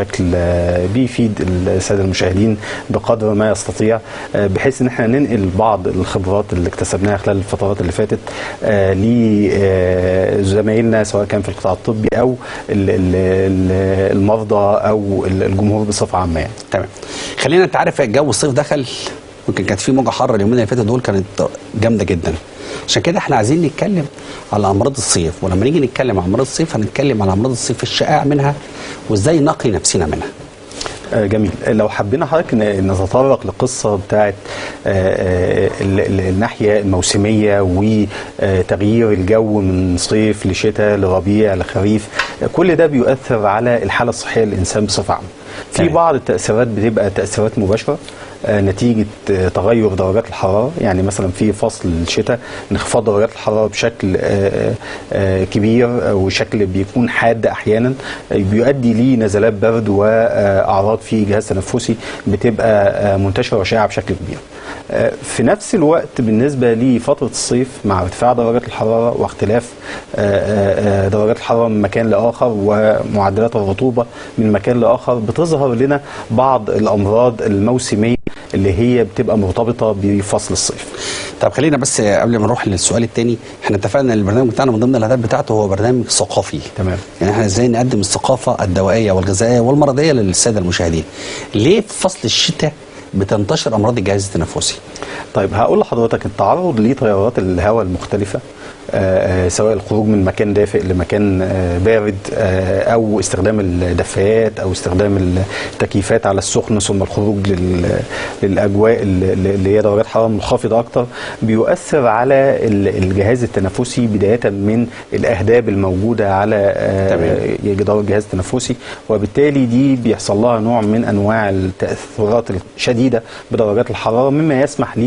بشكل بيفيد الساده المشاهدين بقدر ما يستطيع، بحيث ان احنا ننقل بعض الخبرات اللي اكتسبناها خلال الفترات اللي فاتت لزمايلنا سواء كان في القطاع الطبي او المرضى او الجمهور بصفه عامه يعني. تمام. خلينا، انت عارف جو الصيف دخل، ممكن كانت في موجه حاره اليومين اللي فاتوا دول كانت جامده جدا، عشان كده احنا عايزين نتكلم على امراض الصيف، ولما نيجي نتكلم عن امراض الصيف هنتكلم على امراض الصيف الشائعه منها وازاي نقي نفسنا منها. جميل. لو حبينا حضرتك نتطرق للقصه بتاعت الناحيه الموسميه وتغيير الجو من صيف لشتاء لربيع لخريف، كل ده بيؤثر على الحاله الصحيه للانسان بصفه عامه. في بعض التاثيرات بتبقى تاثيرات مباشره نتيجه تغير درجات الحراره، يعني مثلا في فصل الشتاء انخفاض درجات الحراره بشكل كبير وشكل بيكون حاد احيانا، بيؤدي لنزلات برد واعراض في جهاز تنفسي بتبقى منتشره وشائعه بشكل كبير. في نفس الوقت بالنسبه لفتره الصيف مع ارتفاع درجات الحراره واختلاف درجات الحراره من مكان لاخر ومعدلات الرطوبه من مكان لاخر، بتظهر لنا بعض الامراض الموسميه اللي هي بتبقى مرتبطه بفصل الصيف. طب خلينا بس قبل ما نروح للسؤال الثاني، احنا اتفقنا ان البرنامج بتاعنا من ضمن الاهداف بتاعته هو برنامج ثقافي. تمام. يعني احنا ازاي نقدم الثقافه الدوائيه والغذائيه والمرضيه للساده المشاهدين. ليه في فصل الشتاء بتنتشر امراض الجهاز التنفسي؟ طيب هقول لحضرتك، التعرض لتيارات الهواء المختلفه سواء الخروج من مكان دافئ لمكان بارد او استخدام الدفايات او استخدام التكييفات على السخن ثم الخروج للاجواء اللي هي درجات حراره منخفضه اكتر، بيؤثر على الجهاز التنفسي بدايه من الاهداب الموجوده على جدار الجهاز التنفسي، وبالتالي دي بيحصل لها نوع من انواع التاثرات الشديده بدرجات الحراره، مما يسمح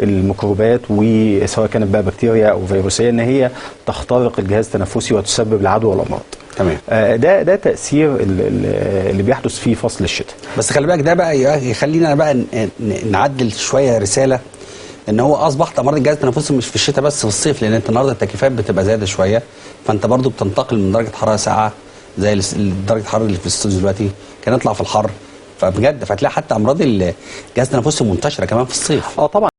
للميكروبات وسواء كانت بقى بكتيريا او فيروسيه ان هي تخترق الجهاز التنفسي وتسبب العدوى والامراض. تمام. ده تاثير اللي بيحدث في فصل الشتاء. بس خلي بالك ده بقى يخلينا بقى نعدل شويه رساله ان هو اصبحت امراض الجهاز التنفسي مش في الشتاء بس، في الصيف، لان انت النهارده التكييفات بتبقى زياده شويه، فانت برضو بتنتقل من درجه حراره ساقعه زي درجه الحراره اللي في الاستوديو دلوقتي كان يطلع في الحر، فبجد فتلاقي حتى امراض الجهاز التنفسي منتشره كمان في الصيف. طبعا.